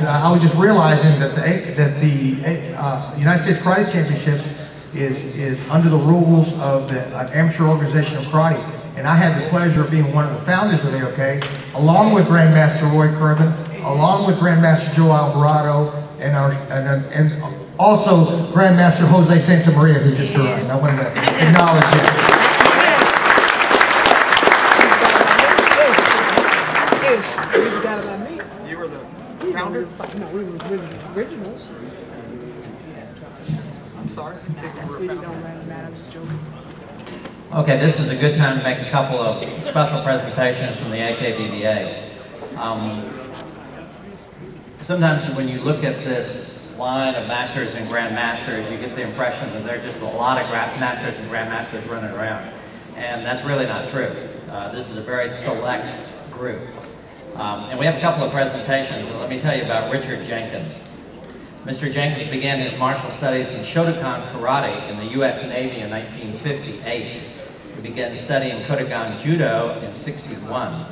I was just realizing that the United States Karate Championships is under the rules of the Amateur Organization of Karate. And I had the pleasure of being one of the founders of AOK, along with Grandmaster Roy Kervin, along with Grandmaster Joe Alvarado, and also Grandmaster Jose Santamaria, who just arrived. I wanted to acknowledge him. You were the founder? No, we were the originals. I'm sorry. That's really don't really matter. I'm just joking. Okay, this is a good time to make a couple of special presentations from the AKBBA. Sometimes when you look at this line of masters and grandmasters, you get the impression that there are just a lot of masters and grandmasters running around. And that's really not true. This is a very select group. And we have a couple of presentations, and let me tell you about Richard Jenkins. Mr. Jenkins began his martial studies in Shotokan Karate in the U.S. Navy in 1958. He began studying Kodokan Judo in '61.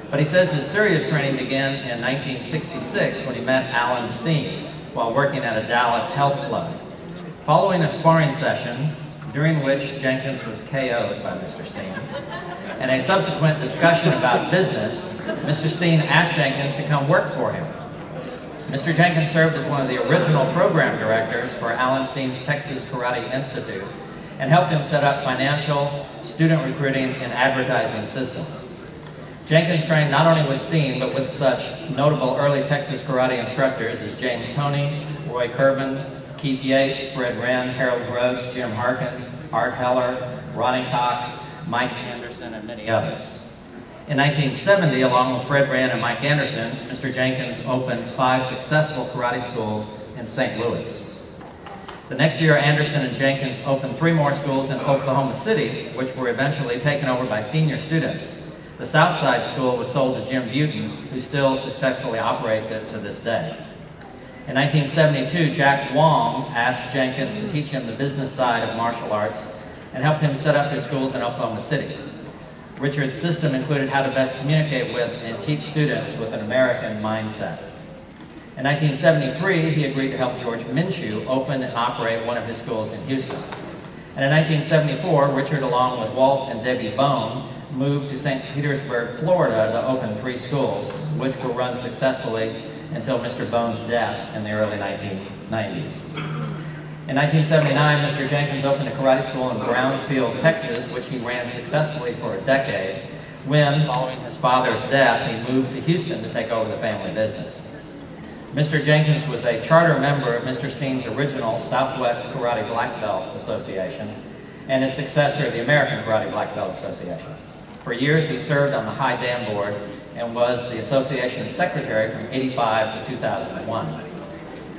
But he says his serious training began in 1966 when he met Alan Steen while working at a Dallas health club. Following a sparring session, during which Jenkins was KO'd by Mr. Steen, and a subsequent discussion about business, Mr. Steen asked Jenkins to come work for him. Mr. Jenkins served as one of the original program directors for Alan Steen's Texas Karate Institute and helped him set up financial, student recruiting, and advertising systems. Jenkins trained not only with Steen, but with such notable early Texas karate instructors as James Toney, Roy Kervin, Keith Yates, Fred Wren, Harold Gross, Jim Harkins, Art Heller, Ronnie Cox, Mike Anderson, and many others. In 1970, along with Fred Wren and Mike Anderson, Mr. Jenkins opened 5 successful karate schools in St. Louis. The next year, Anderson and Jenkins opened 3 more schools in Oklahoma City, which were eventually taken over by senior students. The Southside School was sold to Jim Bouton, who still successfully operates it to this day. In 1972, Jack Wong asked Jenkins to teach him the business side of martial arts and helped him set up his schools in Oklahoma City. Richard's system included how to best communicate with and teach students with an American mindset. In 1973, he agreed to help George Minshew open and operate one of his schools in Houston. And in 1974, Richard, along with Walt and Debbie Bone, moved to St. Petersburg, Florida to open 3 schools, which were run successfully until Mr. Bone's death in the early 1990s. In 1979, Mr. Jenkins opened a karate school in Brownsfield, Texas, which he ran successfully for a decade, when, following his father's death, he moved to Houston to take over the family business. Mr. Jenkins was a charter member of Mr. Steen's original Southwest Karate Black Belt Association and its successor, the American Karate Black Belt Association. For years, he served on the High Dam Board and was the association's secretary from '85 to 2001.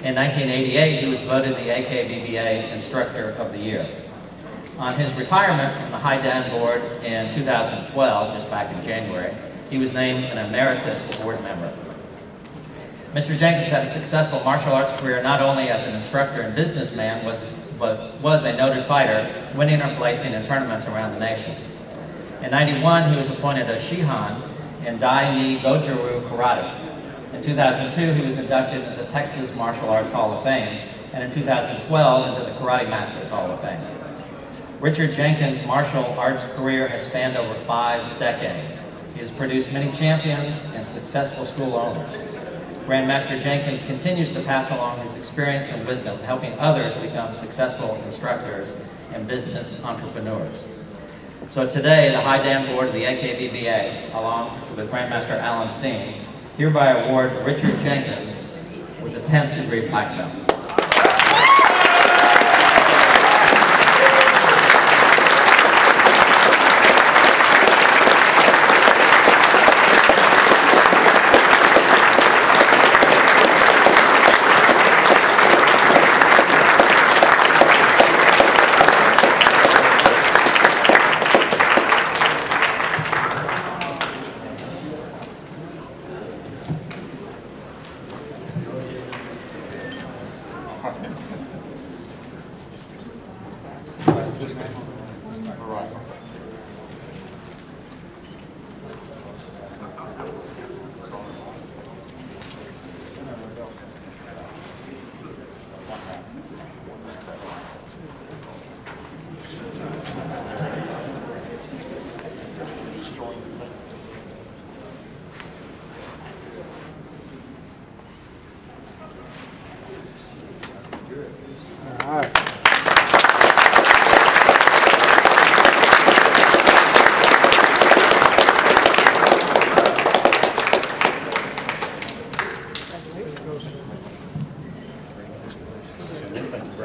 In 1988, he was voted the AKBBA Instructor of the Year. On his retirement from the High Dam Board in 2012, just back in January, he was named an emeritus board member. Mr. Jenkins had a successful martial arts career not only as an instructor and businessman, but was a noted fighter, winning or placing in tournaments around the nation. In '91, he was appointed a Shihan in Dai Ni Goju-Ryu Karate. In 2002, he was inducted into the Texas Martial Arts Hall of Fame, and in 2012, into the Karate Masters Hall of Fame. Richard Jenkins' martial arts career has spanned over 5 decades. He has produced many champions and successful school owners. Grandmaster Jenkins continues to pass along his experience and wisdom, helping others become successful instructors and business entrepreneurs. So today, the High Dam Board of the AKBBA, along with Grandmaster Alan Steen, hereby award Richard Jenkins with the 10th degree black belt.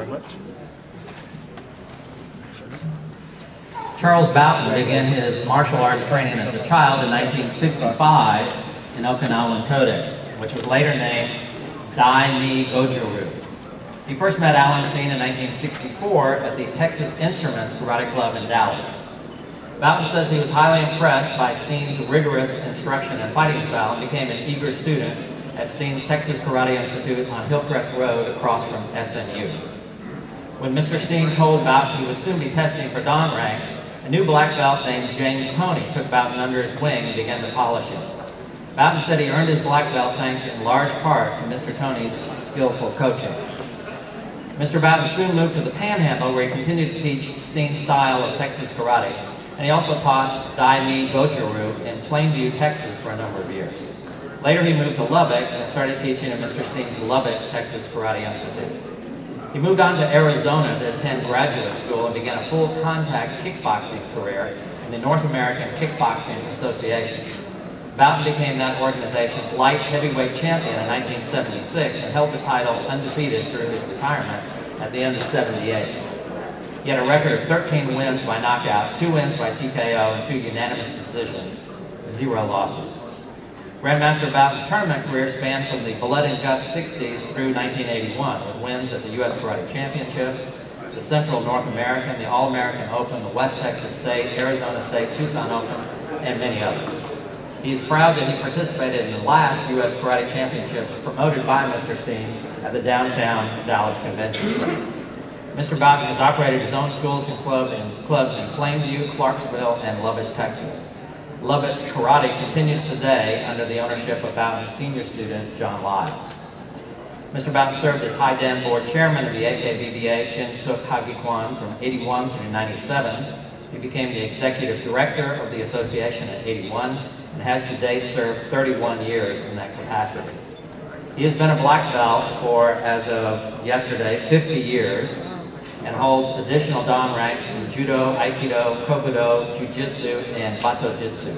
very much. Charles Bouton began his martial arts training as a child in 1955 in Okinawan Tode, which was later named Dai Ni Goju-ryu. He first met Alan Steen in 1964 at the Texas Instruments Karate Club in Dallas. Bouton says he was highly impressed by Steen's rigorous instruction and fighting style and became an eager student at Steen's Texas Karate Institute on Hillcrest Road across from SMU. When Mr. Steen told Bouton he would soon be testing for Dan rank, a new black belt named James Toney took Bouton under his wing and began to polish him. Bouton said he earned his black belt thanks in large part to Mr. Toney's skillful coaching. Mr. Bouton soon moved to the Panhandle, where he continued to teach Steen's style of Texas karate, and he also taught Dai Ni Goju-ryu in Plainview, Texas for a number of years. Later he moved to Lubbock and started teaching at Mr. Steen's Lubbock Texas Karate Institute. He moved on to Arizona to attend graduate school and began a full contact kickboxing career in the North American Kickboxing Association. Bouton became that organization's light heavyweight champion in 1976 and held the title undefeated through his retirement at the end of '78. He had a record of 13 wins by knockout, 2 wins by TKO, and 2 unanimous decisions, 0 losses. Grandmaster Bouton's tournament career spanned from the Blood and Guts 60s through 1981, with wins at the U.S. Karate Championships, the Central North American, the All-American Open, the West Texas State, Arizona State, Tucson Open, and many others. He is proud that he participated in the last U.S. Karate Championships promoted by Mr. Steen at the downtown Dallas Convention Center. Mr. Bouton has operated his own schools and clubs in Plainview, Clarksville, and Lubbock, Texas. Lubbock Karate continues today under the ownership of Bouton's senior student, John Lyles. Mr. Bouton served as High Dan Board Chairman of the AKBBA 10th from 81 through 97. He became the Executive Director of the association in 81 and has to date served 31 years in that capacity. He has been a black belt for, as of yesterday, 50 years and holds additional Dan ranks in Judo, Aikido, Kobudo, Jiu-Jitsu, and Bato-Jitsu.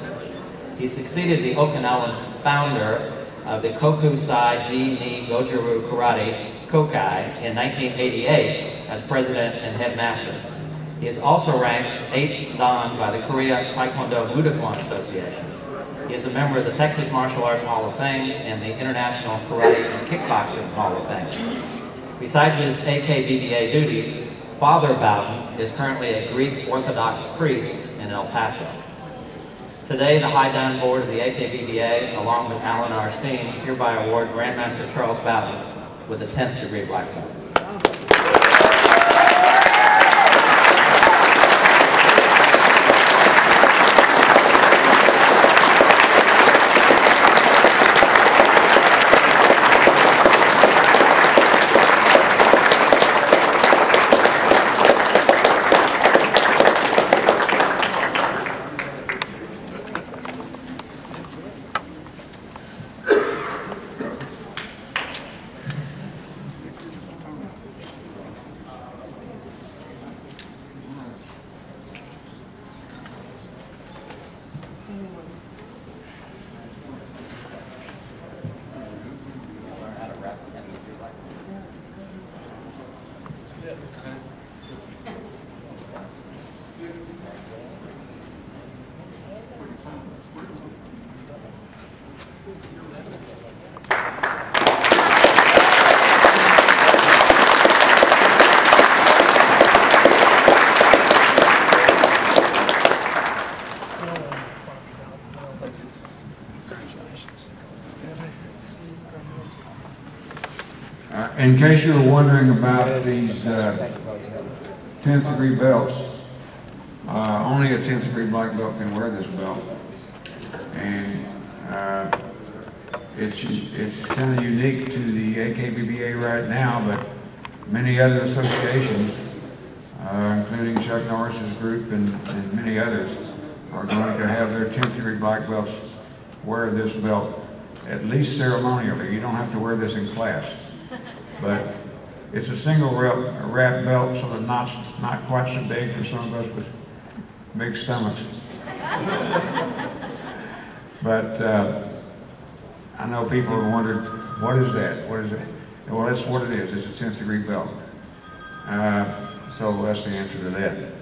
He succeeded the Okinawan founder of the Kokusai Di-Ni Goju-ryu Karate, Kokai, in 1988 as president and headmaster. He is also ranked 8th Dan by the Korea Taekwondo Budokan Association. He is a member of the Texas Martial Arts Hall of Fame and the International Karate and Kickboxing Hall of Fame. Besides his AKBBA duties, Father Bouton is currently a Greek Orthodox priest in El Paso. Today, the High Dan Board of the AKBBA, along with Alan R. Steen, hereby award Grandmaster Charles Bouton with a 10th degree black belt. In case you were wondering about these 10th degree belts, only a 10th degree black belt can wear this belt. And it's kind of unique to the AKBBA right now, but many other associations, including Chuck Norris's group and many others, are going to have their 10th degree black belts wear this belt, at least ceremonially. You don't have to wear this in class. But it's a single wrap belt, so the knot's not quite so big for some of us with big stomachs. But I know people have wondered, what is that? What is it? Well, that's what it is. It's a 10th degree belt. So that's the answer to that.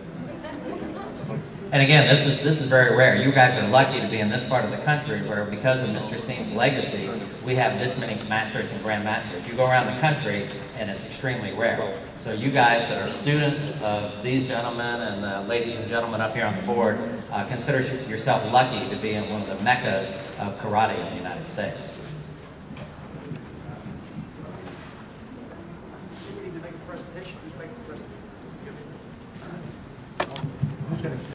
And again, this is very rare. You guys are lucky to be in this part of the country where, because of Mr. Steen's legacy, we have this many masters and grandmasters. You go around the country, and it's extremely rare. So you guys that are students of these gentlemen and the ladies and gentlemen up here on the board, consider yourself lucky to be in one of the meccas of karate in the United States. We need to make the presentation. Who's making the presentation? Who's going to